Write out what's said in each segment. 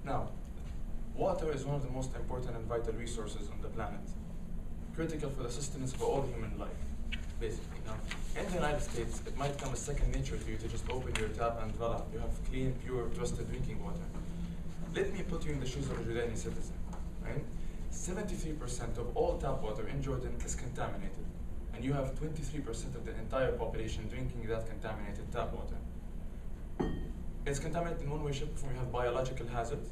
Now, water is one of the most important and vital resources on the planet, critical for the sustenance of all human life, basically. Now, in the United States, it might come as second nature to you to just open your tap and voila, you have clean, pure, trusted drinking water. Let me put you in the shoes of a Jordanian citizen, right? 73% of all tap water in Jordan is contaminated, and you have 23% of the entire population drinking that contaminated tap water. It's contaminated in one way, shape, or form. You have biological hazards,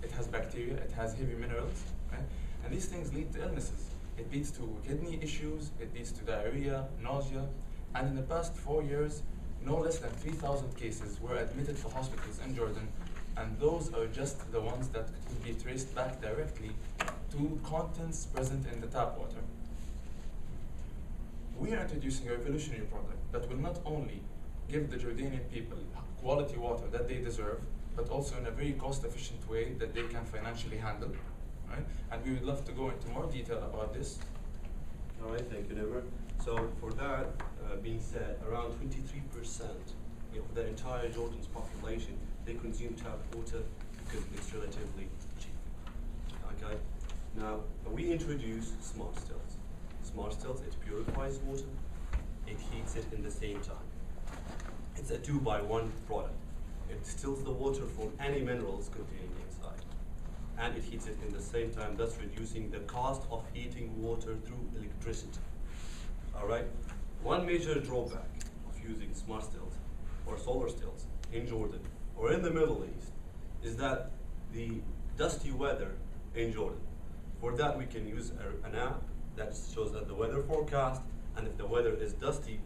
it has bacteria, it has heavy minerals, right? And these things lead to illnesses. It leads to kidney issues, it leads to diarrhea, nausea, and in the past 4 years, no less than 3,000 cases were admitted to hospitals in Jordan, and those are just the ones that could be traced back directly to contents present in the tap water. We are introducing a revolutionary product that will not only give the Jordanian people quality water that they deserve, but also in a very cost-efficient way that they can financially handle, right? And we would love to go into more detail about this. All right, thank you, Never. So for that being said, around 23% of the entire Jordan's population, they consume tap water because it's relatively cheap. Okay. Now we introduced SmartStills. SmartStills, it purifies water, it heats it in the same time. It's a 2-by-1 product. It stills the water from any minerals contained inside, and it heats it in the same time, thus reducing the cost of heating water through electricity. All right. One major drawback of using SmartStills or solar stills in Jordan or in the Middle East is that the dusty weather in Jordan. For that, we can use an app that shows that the weather forecast, and if the weather is dusty,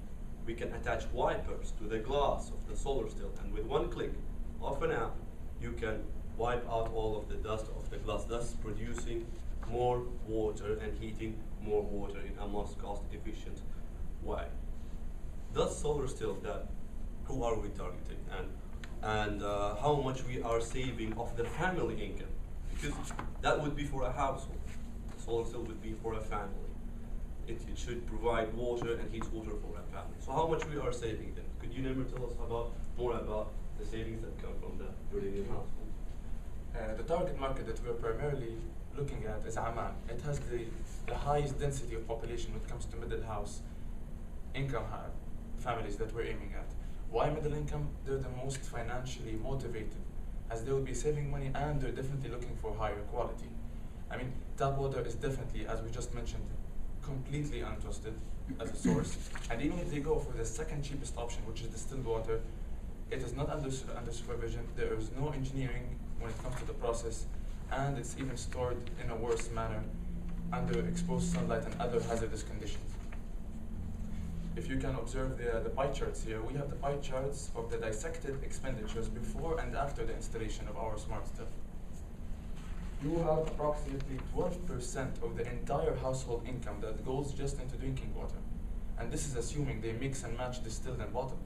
we can attach wipers to the glass of the solar still, and with one click of an app, you can wipe out all of the dust of the glass, thus producing more water and heating more water in a most cost-efficient way. Thus, solar still, that who are we targeting, and how much we are saving of the family income, because that would be for a household. The solar still would be for a family. It should provide water and heat water for a family. So how much we are saving them? Could you Never tell us more about the savings that come from the Jordanian household? The target market that we are primarily looking at is Amman. It has the highest density of population when it comes to middle house income families that we're aiming at. Why middle income? They're the most financially motivated, as they will be saving money and they're definitely looking for higher quality. I mean, tap water is definitely, as we just mentioned, completely untrusted as a source. And even if they go for the second cheapest option, which is distilled water, it is not under supervision. There is no engineering when it comes to the process, and it's even stored in a worse manner under exposed sunlight and other hazardous conditions. If you can observe the pie charts here, we have the pie charts of the dissected expenditures before and after the installation of our SmartStill. You have approximately 12% of the entire household income that goes just into drinking water. And this is assuming they mix and match distilled and bottled.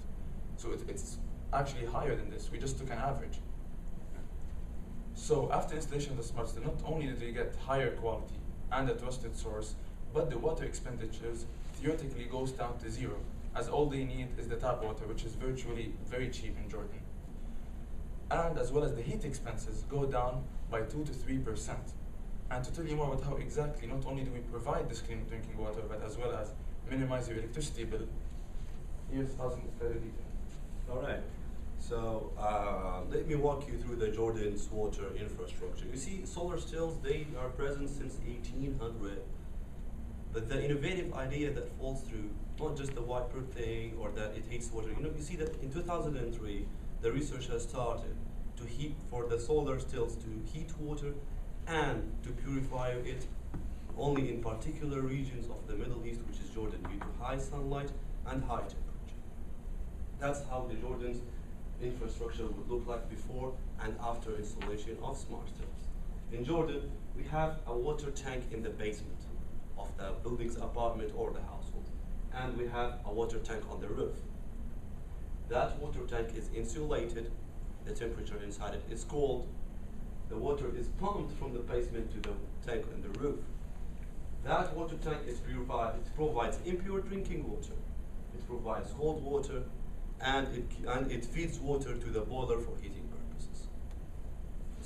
So it's actually higher than this. We just took an average. So after installation of the SmartStill, not only did they get higher quality and a trusted source, but the water expenditures theoretically goes down to zero, as all they need is the tap water, which is virtually very cheap in Jordan. And as well as the heat expenses go down by 2 to 3%. And to tell you more about how exactly not only do we provide this clean drinking water, but as well as minimize your electricity bill, here's housing further detail. All right. So let me walk you through the Jordan's water infrastructure. You see, solar stills, they are present since 1800. But the innovative idea that falls through, not just the wiper thing or that it heats water. You see that in 2003, the research has started to heat for the solar stills to heat water and to purify it only in particular regions of the Middle East, which is Jordan, due to high sunlight and high temperature. That's how the Jordan's infrastructure would look like before and after installation of SmartStills. In Jordan, we have a water tank in the basement of the building's apartment or the household, and we have a water tank on the roof. That water tank is insulated, the temperature inside it is cold, the water is pumped from the basement to the tank on the roof. That water tank is purified, it provides impure drinking water, it provides cold water, and it feeds water to the boiler for heating purposes.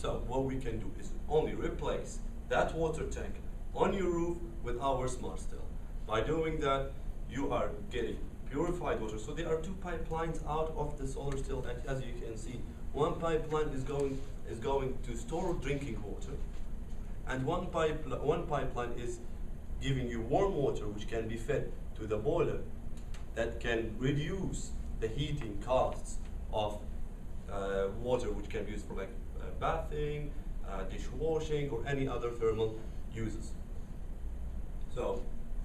So what we can do is only replace that water tank on your roof with our SmartStill. By doing that, you are getting purified water. So there are two pipelines out of the solar still, and as you can see, one pipeline is going to store drinking water, and one pipeline is giving you warm water, which can be fed to the boiler, that can reduce the heating costs of water, which can be used for like bathing, dishwashing, or any other thermal uses. So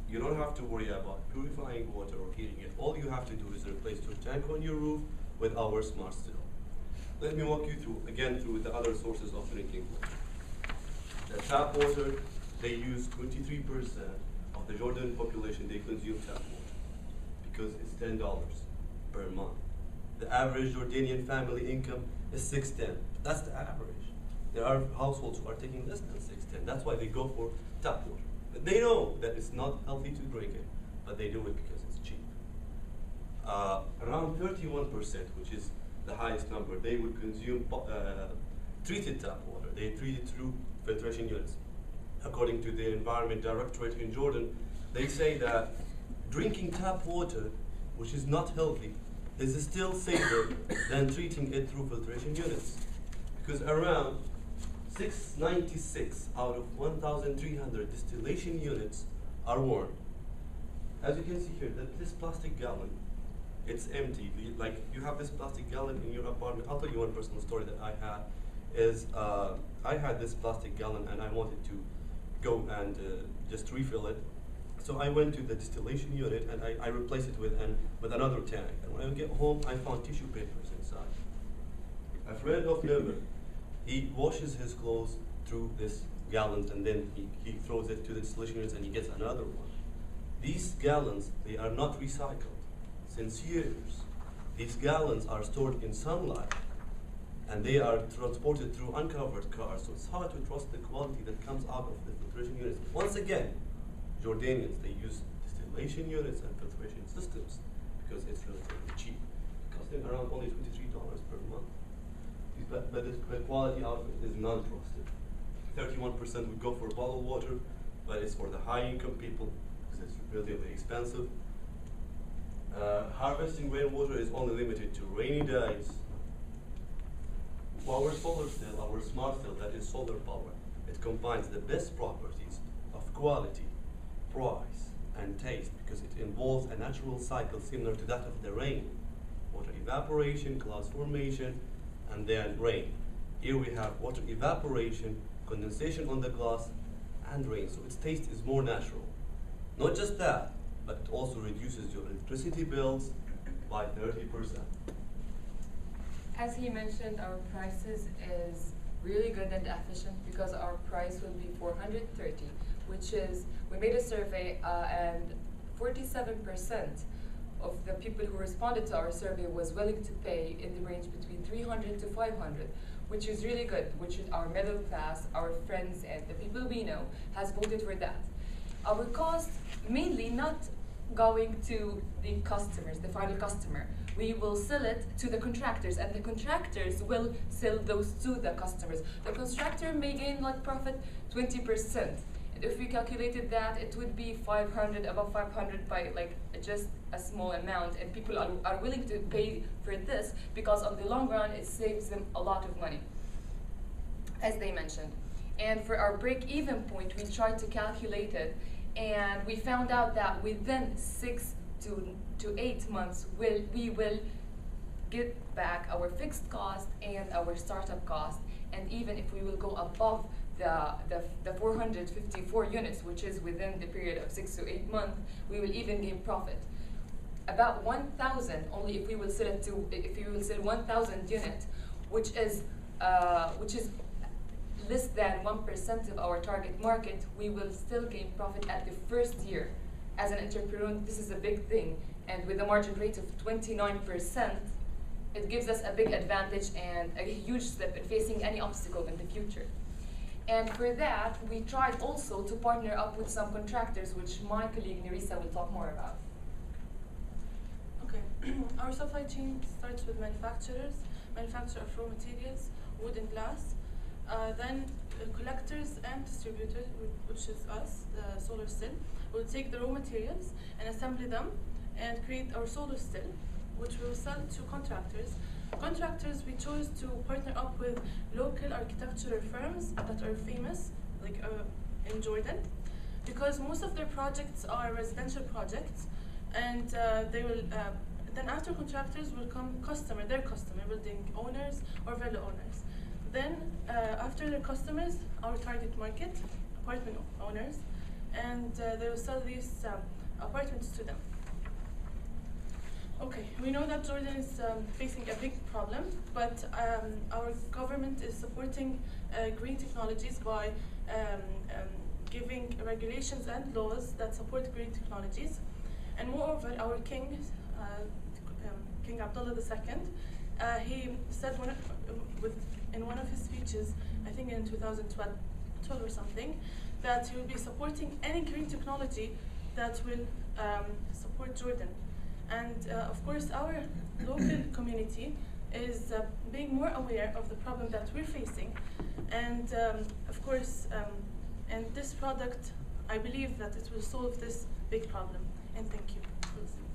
you don't have to worry about purifying water or heating it. All you have to do is replace your tank on your roof with our SmartStill. Let me walk you through the other sources of drinking water. The tap water, they use 23% of the Jordan population, they consume tap water because it's $10 per month. The average Jordanian family income is $610. That's the average. There are households who are taking less than $610. That's why they go for tap water. But they know that it's not healthy to drink it, but they do it because it's cheap. Around 31%, which is the highest number, they would consume treated tap water. They treat it through filtration units. According to the Environment Directorate in Jordan, they say that drinking tap water, which is not healthy, is still safer than treating it through filtration units. Because around 696 out of 1,300 distillation units are worn. As you can see here, this plastic gallon, it's empty. Like, you have this plastic gallon in your apartment. I'll tell you one personal story that I had. I had this plastic gallon and I wanted to go and just refill it. So I went to the distillation unit and I replaced it with another tank. And when I get home, I found tissue papers inside. A friend of Never, he washes his clothes through this gallons and then he throws it to the distillation units and he gets another one. These gallons, they are not recycled since years. These gallons are stored in sunlight and they are transported through uncovered cars. So it's hard to trust the quality that comes out of the filtration units. Once again, Jordanians, they use distillation units and filtration systems because it's relatively cheap. It costs them around only $23 per month. But the quality out of it is non-trusted. 31% would go for bottled water, but it's for the high-income people because it's relatively expensive. Harvesting rainwater is only limited to rainy days. Our solar still, our SmartStill, that is solar power, it combines the best properties of quality, price, and taste because it involves a natural cycle similar to that of the rain. Water evaporation, clouds formation, and then rain. Here we have water evaporation, condensation on the glass, and rain. So its taste is more natural. Not just that, but it also reduces your electricity bills by 30%. As he mentioned, our prices is really good and efficient because our price will be $430, which is, we made a survey and 47% of the people who responded to our survey was willing to pay in the range between $300 to $500, which is really good, which is our middle class, our friends, and the people we know has voted for that. Our cost mainly not going to the customers, the final customer. We will sell it to the contractors, and the contractors will sell those to the customers. The contractor may gain like profit 20%. If we calculated that, it would be 500, above 500 by like just a small amount, and people are willing to pay for this because on the long run, it saves them a lot of money, as they mentioned. And for our break-even point, we tried to calculate it, and we found out that within 6 to 8 months, we will get back our fixed cost and our startup cost, and even if we will go above the 454 units, which is within the period of 6 to 8 months, we will even gain profit. About 1,000, only if we will sell 1,000 units, which is less than 1% of our target market, we will still gain profit at the first year. As an entrepreneur, this is a big thing, and with a margin rate of 29%, it gives us a big advantage and a huge step in facing any obstacle in the future. And for that, we tried also to partner up with some contractors, which my colleague Nerissa will talk more about. Okay, our supply chain starts with manufacturers, manufacturer of raw materials, wood and glass. Then collectors and distributors, which is us, the solar still, will take the raw materials and assemble them and create our solar still, which we will sell to contractors. Contractors, we chose to partner up with local architectural firms that are famous, like in Jordan, because most of their projects are residential projects, and they will then after contractors will come their customer, building owners or villa owners. Then after their customers, our target market, apartment owners, and they will sell these apartments to them. Okay, we know that Jordan is facing a big problem, but our government is supporting green technologies by giving regulations and laws that support green technologies. And moreover, our king, King Abdullah II, he said in one of his speeches, I think in 2012 or something, that he will be supporting any green technology that will support Jordan. And of course, our local community is being more aware of the problem that we're facing. And of course, and this product, I believe that it will solve this big problem. And thank you for listening.